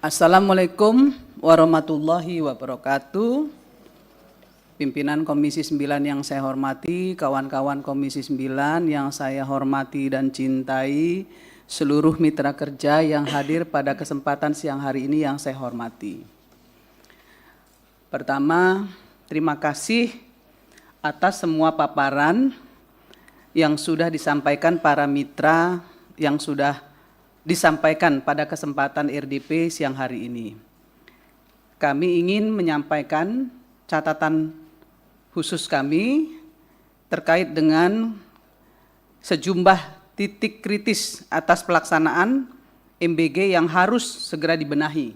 Assalamualaikum warahmatullahi wabarakatuh. Pimpinan Komisi 9 yang saya hormati, kawan-kawan Komisi 9 yang saya hormati dan cintai, seluruh mitra kerja yang hadir pada kesempatan siang hari ini yang saya hormati. Pertama, terima kasih atas semua paparan yang sudah disampaikan para mitra yang sudah disampaikan pada kesempatan RDP siang hari ini. Kami ingin menyampaikan catatan khusus kami terkait dengan sejumlah titik kritis atas pelaksanaan MBG yang harus segera dibenahi.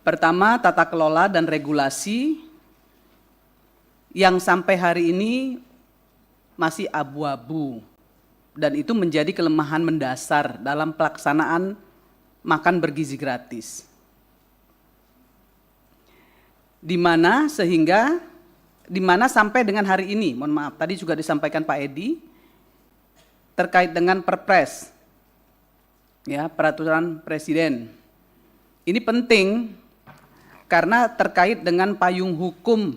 Pertama, tata kelola dan regulasi yang sampai hari ini masih abu-abu, dan itu menjadi kelemahan mendasar dalam pelaksanaan makan bergizi gratis. Di mana sampai dengan hari ini, mohon maaf, tadi juga disampaikan Pak Edi, terkait dengan Perpres, ya, peraturan Presiden. Ini penting karena terkait dengan payung hukum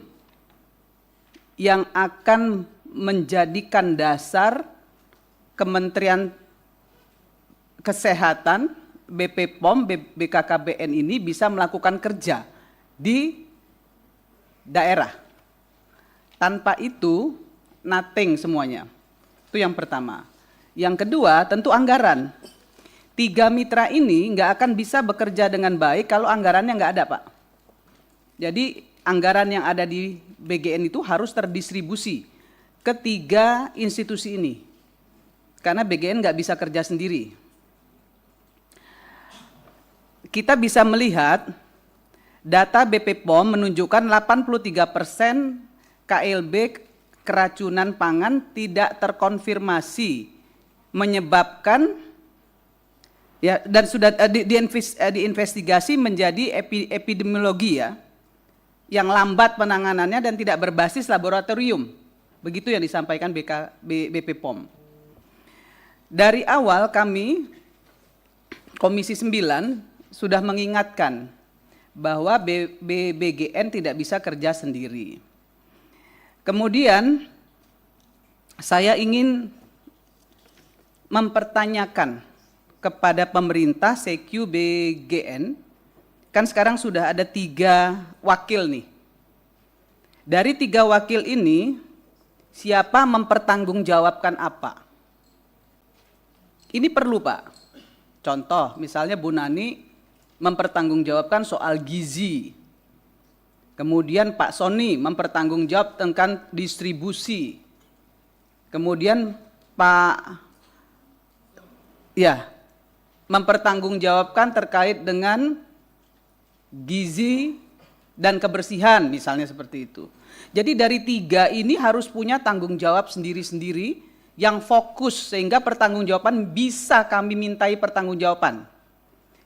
yang akan menjadikan dasar Kementerian Kesehatan, BPOM, BKKBN ini bisa melakukan kerja di daerah. Tanpa itu, nothing semuanya. Itu yang pertama. Yang kedua, tentu anggaran. 3 mitra ini nggak akan bisa bekerja dengan baik kalau anggarannya nggak ada, Pak. Jadi anggaran yang ada di BGN itu harus terdistribusi ke 3 institusi ini. Karena BGN nggak bisa kerja sendiri. Kita bisa melihat data BPOM menunjukkan 83% KLB keracunan pangan tidak terkonfirmasi, menyebabkan ya, dan sudah diinvestigasi menjadi epidemiologi, ya, yang lambat penanganannya dan tidak berbasis laboratorium. Begitu yang disampaikan BPOM. Dari awal kami, Komisi 9, sudah mengingatkan bahwa BGN tidak bisa kerja sendiri. Kemudian, saya ingin mempertanyakan kepada pemerintah CQ BGN, kan sekarang sudah ada 3 wakil nih. Dari 3 wakil ini, siapa mempertanggungjawabkan apa? Ini perlu, Pak. Contoh, misalnya Bu Nani mempertanggungjawabkan soal gizi. Kemudian Pak Soni mempertanggungjawab tentang distribusi. Kemudian mempertanggungjawabkan terkait dengan gizi dan kebersihan, misalnya seperti itu. Jadi dari 3 ini harus punya tanggung jawab sendiri-sendiri yang fokus, sehingga pertanggungjawaban bisa kami mintai pertanggungjawaban.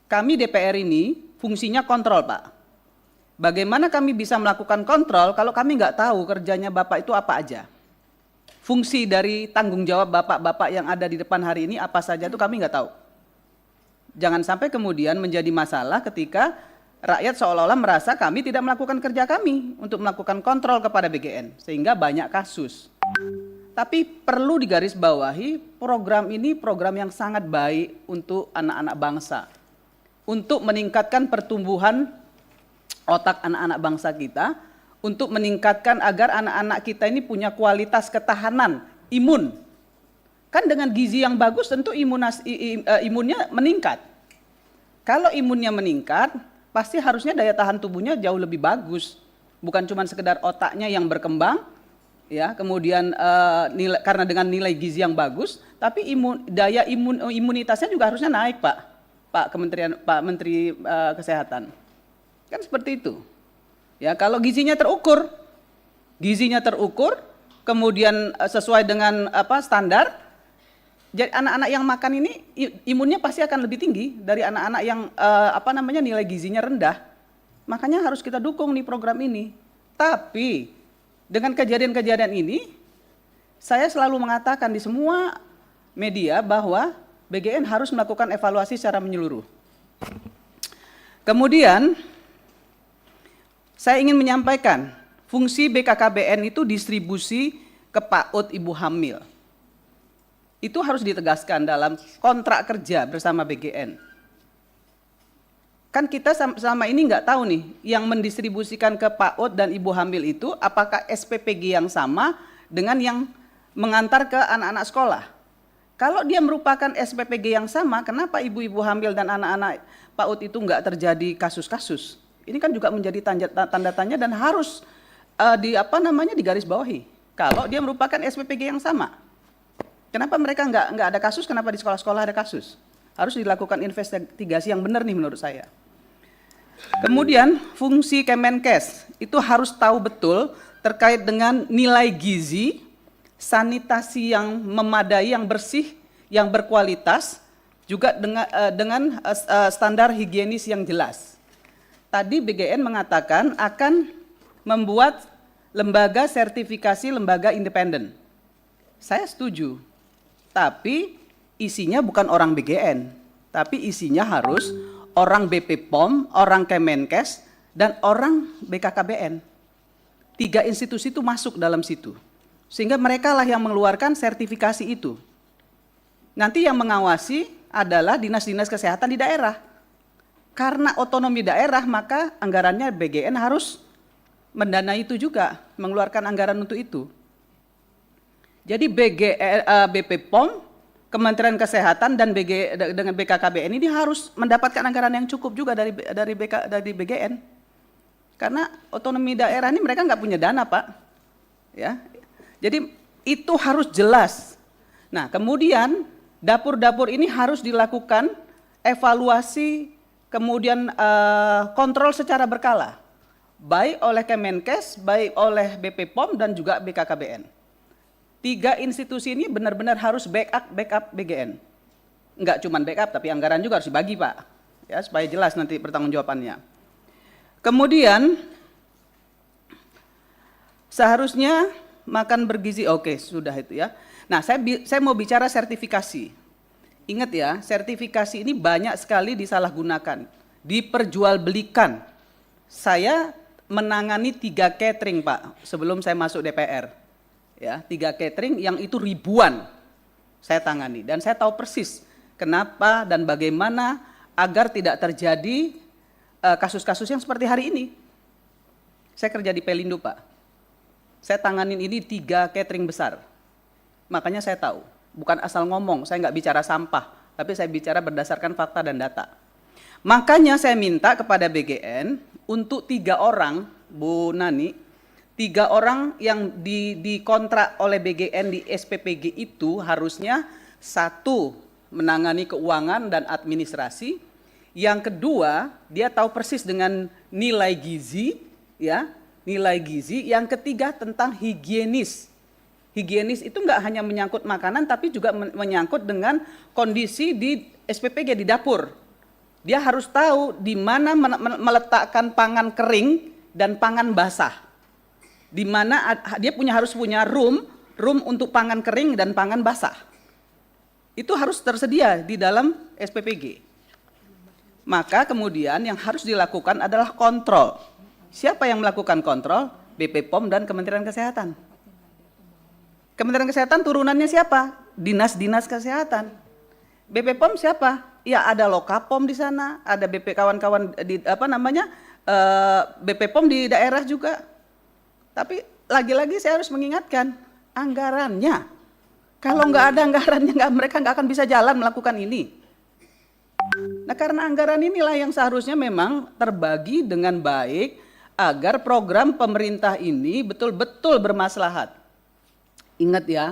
Kami DPR ini fungsinya kontrol, Pak. Bagaimana kami bisa melakukan kontrol kalau kami nggak tahu kerjanya Bapak itu apa aja? Fungsi dari tanggung jawab Bapak-Bapak yang ada di depan hari ini apa saja itu kami nggak tahu. Jangan sampai kemudian menjadi masalah ketika rakyat seolah-olah merasa kami tidak melakukan kerja kami untuk melakukan kontrol kepada BGN, sehingga banyak kasus. Tapi perlu digarisbawahi, program ini program yang sangat baik untuk anak-anak bangsa. Untuk meningkatkan pertumbuhan otak anak-anak bangsa kita, untuk meningkatkan agar anak-anak kita ini punya kualitas ketahanan imun. Kan dengan gizi yang bagus tentu imunnya meningkat. Kalau imunnya meningkat, pasti harusnya daya tahan tubuhnya jauh lebih bagus. Bukan cuma sekedar otaknya yang berkembang, ya, kemudian karena dengan nilai gizi yang bagus, tapi imunitasnya juga harusnya naik, Pak Menteri Kesehatan. Kan seperti itu. Ya, kalau gizinya terukur, kemudian sesuai dengan standar, jadi anak-anak yang makan ini imunnya pasti akan lebih tinggi dari anak-anak yang nilai gizinya rendah. Makanya harus kita dukung nih program ini. Tapi dengan kejadian-kejadian ini, saya selalu mengatakan di semua media bahwa BGN harus melakukan evaluasi secara menyeluruh. Kemudian saya ingin menyampaikan fungsi BKKBN itu distribusi ke PAUD ibu hamil. Itu harus ditegaskan dalam kontrak kerja bersama BGN. Kan kita selama ini nggak tahu nih, yang mendistribusikan ke PAUD dan ibu hamil itu apakah SPPG yang sama dengan yang mengantar ke anak-anak sekolah. Kalau dia merupakan SPPG yang sama, kenapa ibu-ibu hamil dan anak-anak PAUD itu nggak terjadi kasus-kasus? Ini kan juga menjadi tanda tanya dan harus digarisbawahi. Kalau dia merupakan SPPG yang sama. Kenapa mereka nggak ada kasus, kenapa di sekolah-sekolah ada kasus? Harus dilakukan investigasi yang benar nih menurut saya. Kemudian fungsi Kemenkes itu harus tahu betul terkait dengan nilai gizi, sanitasi yang memadai, yang bersih, yang berkualitas, juga dengan standar higienis yang jelas. Tadi BGN mengatakan akan membuat lembaga sertifikasi lembaga independen. Saya setuju. Tapi isinya bukan orang BGN, tapi isinya harus orang BP POM, orang Kemenkes, dan orang BKKBN. 3 institusi itu masuk dalam situ. Sehingga mereka lah yang mengeluarkan sertifikasi itu. Nanti yang mengawasi adalah dinas-dinas kesehatan di daerah. Karena otonomi daerah, maka anggarannya BGN harus mendanai itu juga, mengeluarkan anggaran untuk itu. Jadi BP POM, Kementerian Kesehatan dan dengan BKKBN ini harus mendapatkan anggaran yang cukup juga dari BGN. Karena otonomi daerah ini mereka nggak punya dana, Pak. Ya. Jadi itu harus jelas. Nah, kemudian dapur-dapur ini harus dilakukan evaluasi, kemudian kontrol secara berkala. Baik oleh Kemenkes, baik oleh BP POM dan juga BKKBN. 3 institusi ini benar-benar harus backup BGN. Enggak cuma backup, tapi anggaran juga harus dibagi, Pak. Ya, supaya jelas nanti pertanggungjawabannya. Kemudian seharusnya makan bergizi, oke, sudah itu ya. Nah, saya mau bicara sertifikasi. Ingat ya, sertifikasi ini banyak sekali disalahgunakan, diperjualbelikan. Saya menangani 3 catering, Pak, sebelum saya masuk DPR. Ya, 3 catering yang itu ribuan saya tangani dan saya tahu persis kenapa dan bagaimana agar tidak terjadi kasus-kasus yang seperti hari ini. Saya kerja di Pelindo, Pak. Saya tanganin ini 3 catering besar. Makanya saya tahu, bukan asal ngomong, saya nggak bicara sampah, tapi saya bicara berdasarkan fakta dan data. Makanya saya minta kepada BGN untuk 3 orang, Bu Nani, 3 orang yang dikontrak oleh BGN di SPPG itu harusnya 1 menangani keuangan dan administrasi, yang kedua dia tahu persis dengan nilai gizi, ya, nilai gizi, yang ketiga tentang higienis. Higienis itu enggak hanya menyangkut makanan tapi juga menyangkut dengan kondisi di SPPG di dapur. Dia harus tahu di mana meletakkan pangan kering dan pangan basah. Di mana dia harus punya room untuk pangan kering dan pangan basah. Itu harus tersedia di dalam SPPG. Maka kemudian yang harus dilakukan adalah kontrol. Siapa yang melakukan kontrol? BP POM dan Kementerian Kesehatan. Kementerian Kesehatan turunannya siapa? Dinas-dinas kesehatan. BP POM siapa? Ya ada Lokapom di sana, ada BP kawan-kawan di BP POM di daerah juga. Tapi lagi-lagi saya harus mengingatkan anggarannya. Kalau nggak ada anggarannya, mereka nggak akan bisa jalan melakukan ini. Nah, karena anggaran inilah yang seharusnya memang terbagi dengan baik agar program pemerintah ini betul-betul bermaslahat. Ingat ya,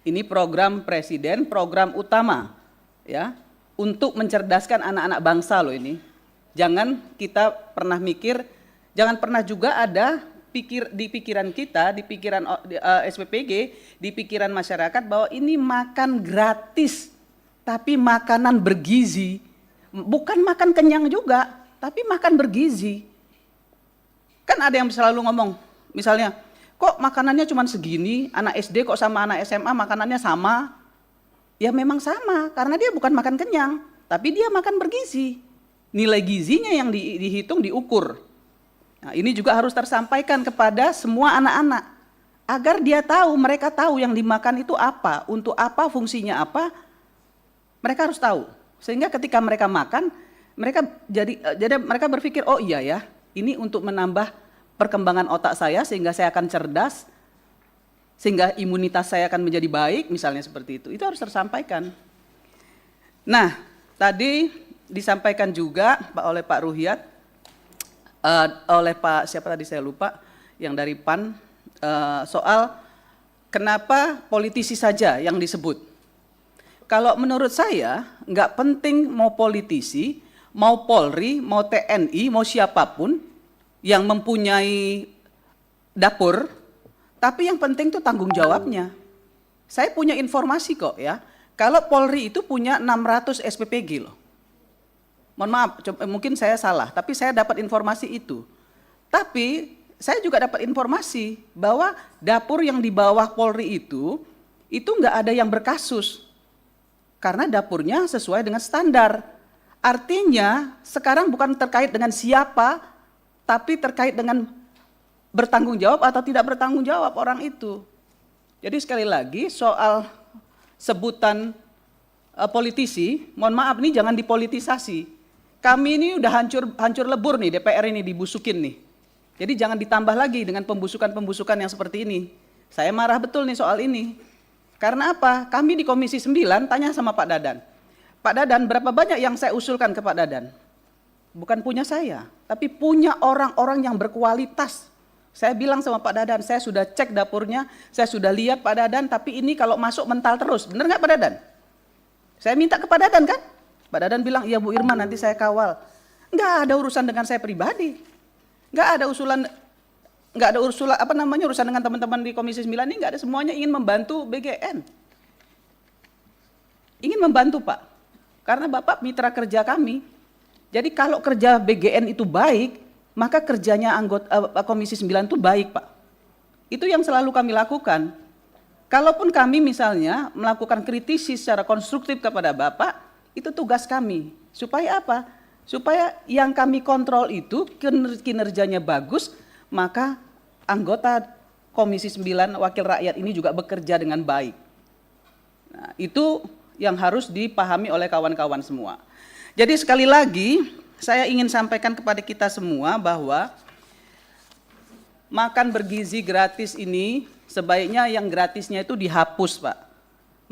ini program presiden, program utama ya untuk mencerdaskan anak-anak bangsa loh ini. Jangan kita pernah mikir, jangan pernah juga ada di pikiran kita, di pikiran SPPG, di pikiran masyarakat bahwa ini makan gratis, tapi makanan bergizi. Bukan makan kenyang juga, tapi makan bergizi. Kan ada yang selalu ngomong, misalnya, kok makanannya cuma segini, anak SD kok sama anak SMA makanannya sama? Ya memang sama, karena dia bukan makan kenyang, tapi dia makan bergizi. nilai gizinya yang dihitung, diukur. Nah, ini juga harus tersampaikan kepada semua anak-anak agar dia tahu, mereka tahu yang dimakan itu apa, untuk apa, fungsinya apa, mereka harus tahu. Sehingga ketika mereka makan, mereka jadi mereka berpikir, oh iya ya, ini untuk menambah perkembangan otak saya sehingga saya akan cerdas, sehingga imunitas saya akan menjadi baik, misalnya seperti itu. Itu harus tersampaikan. Nah, tadi disampaikan juga oleh Pak Ruhyat, oleh Pak siapa tadi saya lupa, yang dari PAN, soal kenapa politisi saja yang disebut. Kalau menurut saya nggak penting mau politisi, mau Polri, mau TNI, mau siapapun yang mempunyai dapur, tapi yang penting itu tanggung jawabnya. Saya punya informasi kok ya, kalau Polri itu punya 600 SPPG loh. Mohon maaf, mungkin saya salah, tapi saya dapat informasi itu. Tapi saya juga dapat informasi bahwa dapur yang di bawah Polri itu nggak ada yang berkasus. Karena dapurnya sesuai dengan standar. Artinya sekarang bukan terkait dengan siapa, tapi terkait dengan bertanggung jawab atau tidak bertanggung jawab orang itu. Jadi sekali lagi soal sebutan politisi, mohon maaf nih jangan dipolitisasi. Kami ini udah hancur lebur nih, DPR ini dibusukin nih. Jadi jangan ditambah lagi dengan pembusukan-pembusukan yang seperti ini. Saya marah betul nih soal ini. Karena apa? Kami di Komisi 9 tanya sama Pak Dadan. Pak Dadan, berapa banyak yang saya usulkan ke Pak Dadan? Bukan punya saya, tapi punya orang-orang yang berkualitas. Saya bilang sama Pak Dadan, saya sudah cek dapurnya, saya sudah lihat Pak Dadan, tapi ini kalau masuk mental terus. Benar nggak Pak Dadan? Saya minta ke Pak Dadan kan? Pak Dadan bilang, iya Bu Irma nanti saya kawal. Nggak ada urusan dengan saya pribadi. Nggak ada urusan urusan dengan teman-teman di Komisi 9 ini, nggak ada, semuanya ingin membantu BGN. Ingin membantu Pak, karena Bapak mitra kerja kami. Jadi kalau kerja BGN itu baik, maka kerjanya anggota Komisi 9 itu baik Pak. Itu yang selalu kami lakukan. Kalaupun kami misalnya melakukan kritisi secara konstruktif kepada Bapak, itu tugas kami. Supaya apa? Supaya yang kami kontrol itu kinerjanya bagus, maka anggota Komisi 9 Wakil Rakyat ini juga bekerja dengan baik. Nah, itu yang harus dipahami oleh kawan-kawan semua. Jadi sekali lagi, saya ingin sampaikan kepada kita semua bahwa makan bergizi gratis ini sebaiknya yang gratisnya itu dihapus Pak.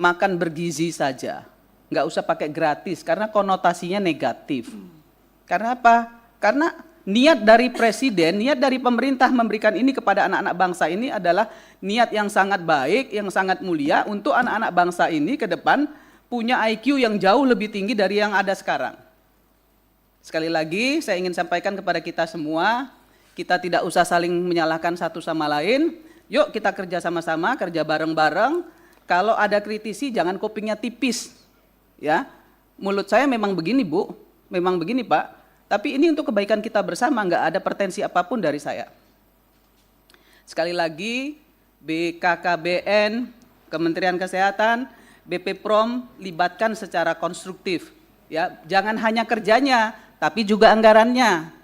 Makan bergizi saja. Nggak usah pakai gratis, karena konotasinya negatif. Karena apa? Karena niat dari presiden, niat dari pemerintah memberikan ini kepada anak-anak bangsa ini adalah niat yang sangat baik, yang sangat mulia untuk anak-anak bangsa ini ke depan punya IQ yang jauh lebih tinggi dari yang ada sekarang. Sekali lagi saya ingin sampaikan kepada kita semua, kita tidak usah saling menyalahkan satu sama lain. Yuk kita kerja sama-sama, kerja bareng-bareng. Kalau ada kritisi jangan kupingnya tipis. Ya, mulut saya memang begini Bu, memang begini Pak, tapi ini untuk kebaikan kita bersama, nggak ada pretensi apapun dari saya. Sekali lagi, BKKBN, Kementerian Kesehatan, BP Prom libatkan secara konstruktif. Ya, jangan hanya kerjanya, tapi juga anggarannya.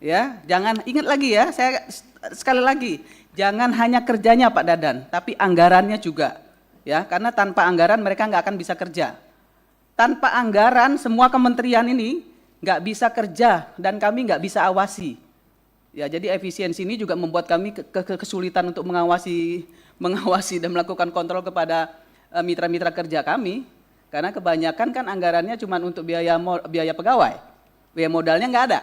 Ya, jangan, ingat lagi ya, saya sekali lagi, jangan hanya kerjanya Pak Dadan, tapi anggarannya juga. Ya, karena tanpa anggaran mereka nggak akan bisa kerja. Tanpa anggaran semua kementerian ini nggak bisa kerja dan kami nggak bisa awasi. Ya, jadi efisiensi ini juga membuat kami kesulitan untuk mengawasi dan melakukan kontrol kepada mitra-mitra kerja kami, karena kebanyakan kan anggarannya cuma untuk biaya pegawai, biaya modalnya nggak ada,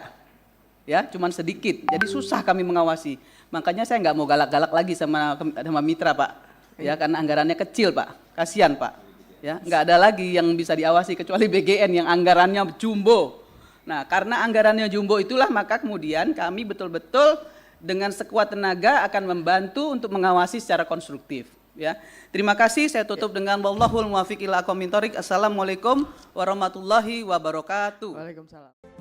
ya, cuma sedikit. Jadi susah kami mengawasi. Makanya saya nggak mau galak-galak lagi sama mitra Pak, ya, karena anggarannya kecil Pak, kasihan Pak. Ya, nggak ada lagi yang bisa diawasi kecuali BGN yang anggarannya jumbo. Nah, karena anggarannya jumbo itulah maka kemudian kami betul-betul dengan sekuat tenaga akan membantu untuk mengawasi secara konstruktif. Ya, terima kasih. Saya tutup dengan wallahul muwaffiq ila aqwamit thoriq. Assalamualaikum warahmatullahi wabarakatuh. Waalaikumsalam.